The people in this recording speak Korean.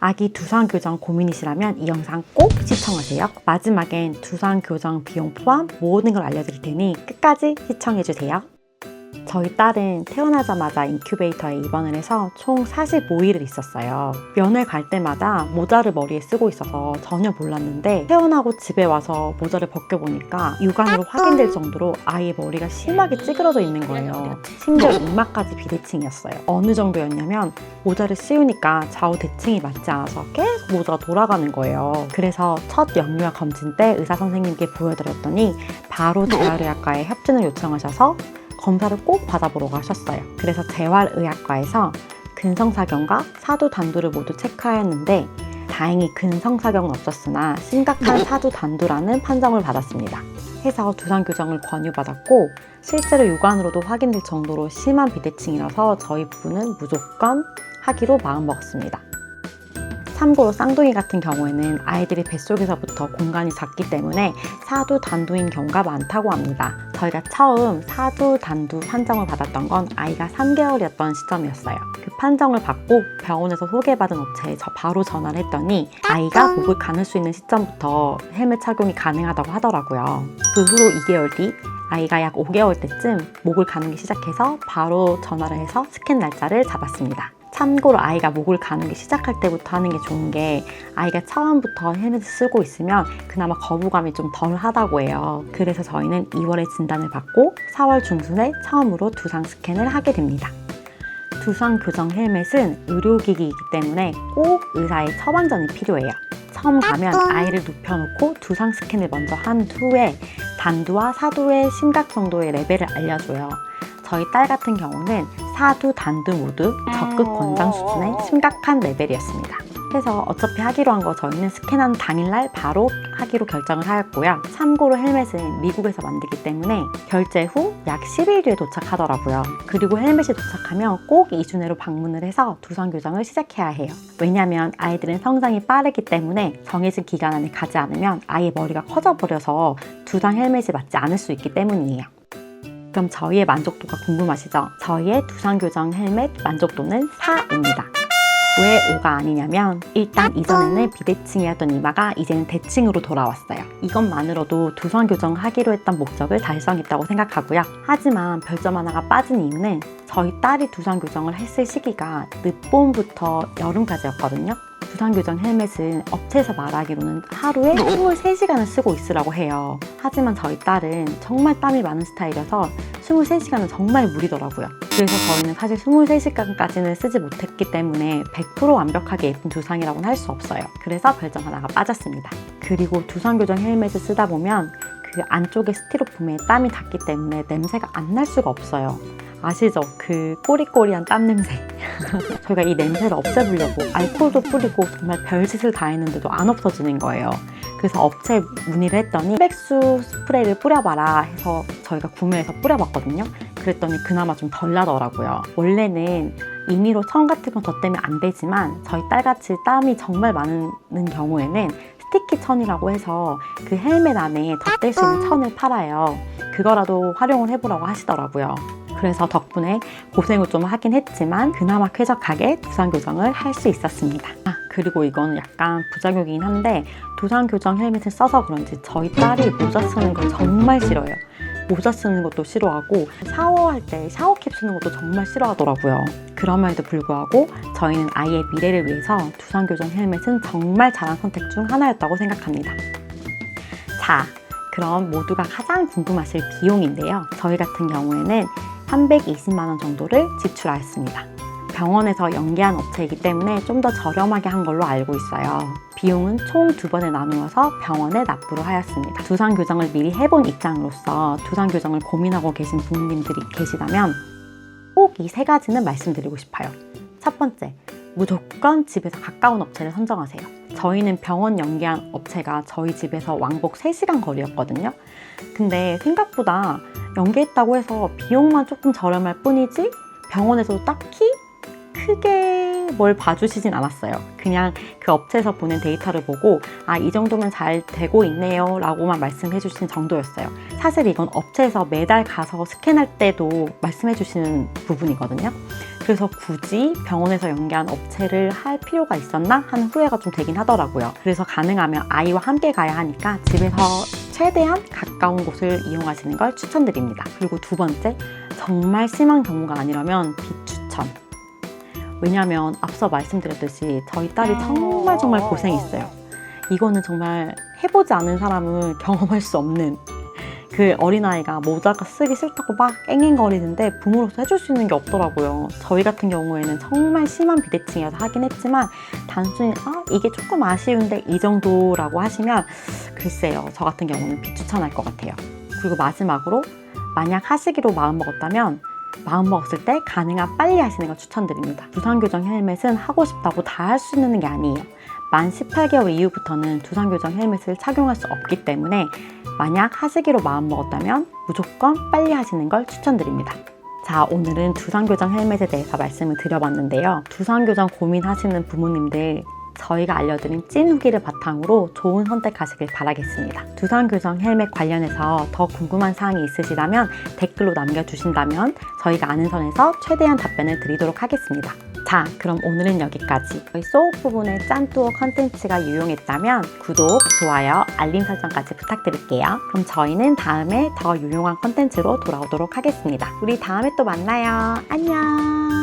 아기 두상 교정 고민이시라면 이 영상 꼭 시청하세요. 마지막엔 두상 교정 비용 포함 모든 걸 알려드릴 테니 끝까지 시청해주세요. 저희 딸은 태어나자마자 인큐베이터에 입원을 해서 총 45일을 있었어요. 면회 갈 때마다 모자를 머리에 쓰고 있어서 전혀 몰랐는데 태어나고 집에 와서 모자를 벗겨보니까 육안으로 확인될 정도로 아이의 머리가 심하게 찌그러져 있는 거예요. 심지어 이마까지 비대칭이었어요. 어느 정도였냐면 모자를 씌우니까 좌우 대칭이 맞지 않아서 계속 모자가 돌아가는 거예요. 그래서 첫 영유아 검진 때 의사 선생님께 보여드렸더니 바로 재활의학과에 협진을 요청하셔서 검사를 꼭 받아보라고 하셨어요. 그래서 재활의학과에서 근성사경과 사두단두를 모두 체크하였는데 다행히 근성사경은 없었으나 심각한 사두단두라는 판정을 받았습니다. 해서 두상교정을 권유받았고 실제로 육안으로도 확인될 정도로 심한 비대칭이라서 저희 부부는 무조건 하기로 마음먹었습니다. 참고로 쌍둥이 같은 경우에는 아이들이 뱃속에서부터 공간이 작기 때문에 사두단두인 경우가 많다고 합니다. 저희가 처음 사두단두 판정을 받았던 건 아이가 3개월이었던 시점이었어요. 그 판정을 받고 병원에서 소개받은 업체에 바로 전화를 했더니 아이가 목을 가눌 수 있는 시점부터 헬멧 착용이 가능하다고 하더라고요. 그 후로 2개월 뒤 아이가 약 5개월 때쯤 목을 가누기 시작해서 바로 전화를 해서 스캔 날짜를 잡았습니다. 참고로 아이가 목을 가누기 시작할 때부터 하는 게 좋은 게 아이가 처음부터 헬멧을 쓰고 있으면 그나마 거부감이 좀 덜 하다고 해요. 그래서 저희는 2월에 진단을 받고 4월 중순에 처음으로 두상 스캔을 하게 됩니다. 두상 교정 헬멧은 의료기기이기 때문에 꼭 의사의 처방전이 필요해요. 처음 가면 아이를 눕혀놓고 두상 스캔을 먼저 한 후에 단두와 사두의 심각성도의 레벨을 알려줘요. 저희 딸 같은 경우는 사두, 단두 모두 적극 권장 수준의 심각한 레벨이었습니다. 그래서 어차피 하기로 한 거 저희는 스캔한 당일날 바로 하기로 결정을 하였고요. 참고로 헬멧은 미국에서 만들기 때문에 결제 후 약 10일 뒤에 도착하더라고요. 그리고 헬멧이 도착하면 꼭 2주 내로 방문을 해서 두상 교정을 시작해야 해요. 왜냐하면 아이들은 성장이 빠르기 때문에 정해진 기간 안에 가지 않으면 아이의 머리가 커져버려서 두상 헬멧이 맞지 않을 수 있기 때문이에요. 그럼 저희의 만족도가 궁금하시죠? 저희의 두상교정 헬멧 만족도는 4입니다. 왜 5가 아니냐면 일단 이전에는 비대칭이었던 이마가 이제는 대칭으로 돌아왔어요. 이것만으로도 두상교정 하기로 했던 목적을 달성했다고 생각하고요. 하지만 별점 하나가 빠진 이유는 저희 딸이 두상교정을 했을 시기가 늦봄부터 여름까지였거든요. 두상교정 헬멧은 업체에서 말하기로는 하루에 23시간을 쓰고 있으라고 해요. 하지만 저희 딸은 정말 땀이 많은 스타일이어서 23시간은 정말 무리더라고요. 그래서 저희는 사실 23시간까지는 쓰지 못했기 때문에 100% 완벽하게 예쁜 두상이라고는 할 수 없어요. 그래서 별점 하나가 빠졌습니다. 그리고 두상교정 헬멧을 쓰다 보면 그 안쪽에 스티로폼에 땀이 닿기 때문에 냄새가 안 날 수가 없어요. 아시죠? 그 꼬리꼬리한 땀 냄새. 저희가 이 냄새를 없애보려고 알코올도 뿌리고 정말 별짓을 다 했는데도 안 없어지는 거예요. 그래서 업체에 문의를 했더니 흑백수 스프레이를 뿌려봐라 해서 저희가 구매해서 뿌려봤거든요. 그랬더니 그나마 좀 덜 나더라고요. 원래는 임의로 천 같은 건 덧대면 안 되지만 저희 딸같이 땀이 정말 많은 경우에는 스티키 천이라고 해서 그 헬멧 안에 덧댈 수 있는 천을 팔아요. 그거라도 활용을 해보라고 하시더라고요. 그래서 덕분에 고생을 좀 하긴 했지만 그나마 쾌적하게 두상교정을 할 수 있었습니다. 그리고 이거는 약간 부작용이긴 한데 두상교정 헬멧을 써서 그런지 저희 딸이 모자 쓰는 걸 정말 싫어해요. 모자 쓰는 것도 싫어하고 샤워할 때 샤워캡 쓰는 것도 정말 싫어하더라고요. 그럼에도 불구하고 저희는 아이의 미래를 위해서 두상교정 헬멧은 정말 잘한 선택 중 하나였다고 생각합니다. 자, 그럼 모두가 가장 궁금하실 비용인데요. 저희 같은 경우에는 320만 원 정도를 지출하였습니다. 병원에서 연계한 업체이기 때문에 좀 더 저렴하게 한 걸로 알고 있어요. 비용은 총 2번에 나누어서 병원에 납부를 하였습니다. 두상교정을 미리 해본 입장으로서 두상교정을 고민하고 계신 부모님들이 계시다면 꼭 이 3가지는 말씀드리고 싶어요. 첫 번째, 무조건 집에서 가까운 업체를 선정하세요. 저희는 병원 연계한 업체가 저희 집에서 왕복 3시간 거리였거든요. 근데 생각보다 연계했다고 해서 비용만 조금 저렴할 뿐이지 병원에서도 딱히 크게 뭘 봐주시진 않았어요. 그냥 그 업체에서 보낸 데이터를 보고 이 정도면 잘 되고 있네요 라고만 말씀해 주신 정도였어요. 사실 이건 업체에서 매달 가서 스캔할 때도 말씀해 주시는 부분이거든요. 그래서 굳이 병원에서 연계한 업체를 할 필요가 있었나 하는 후회가 좀 되긴 하더라고요. 그래서 가능하면 아이와 함께 가야 하니까 집에서 최대한 가까운 곳을 이용하시는 걸 추천드립니다. 그리고 두 번째, 정말 심한 경우가 아니라면 비추천. 왜냐하면 앞서 말씀드렸듯이 저희 딸이 정말 고생했어요. 이거는 정말 해보지 않은 사람은 경험할 수 없는, 그 어린아이가 모자가 쓰기 싫다고 막 앵앵거리는데 부모로서 해줄 수 있는 게 없더라고요. 저희 같은 경우에는 정말 심한 비대칭이어서 하긴 했지만 단순히 이게 조금 아쉬운데 이 정도라고 하시면 글쎄요, 저 같은 경우는 비추천할 것 같아요. 그리고 마지막으로, 만약 하시기로 마음먹었다면 마음먹었을 때 가능한 빨리 하시는 걸 추천드립니다. 두상교정 헬멧은 하고 싶다고 다 할 수 있는 게 아니에요. 만 18개월 이후부터는 두상교정 헬멧을 착용할 수 없기 때문에 만약 하시기로 마음먹었다면 무조건 빨리 하시는 걸 추천드립니다. 자, 오늘은 두상교정 헬멧에 대해서 말씀을 드려봤는데요. 두상교정 고민하시는 부모님들, 저희가 알려드린 찐 후기를 바탕으로 좋은 선택하시길 바라겠습니다. 두상교정 헬멧 관련해서 더 궁금한 사항이 있으시다면 댓글로 남겨주신다면 저희가 아는 선에서 최대한 답변을 드리도록 하겠습니다. 자, 그럼 오늘은 여기까지. 저희 소옥 부분의 짠뚜어 컨텐츠가 유용했다면 구독, 좋아요, 알림 설정까지 부탁드릴게요. 그럼 저희는 다음에 더 유용한 컨텐츠로 돌아오도록 하겠습니다. 우리 다음에 또 만나요. 안녕.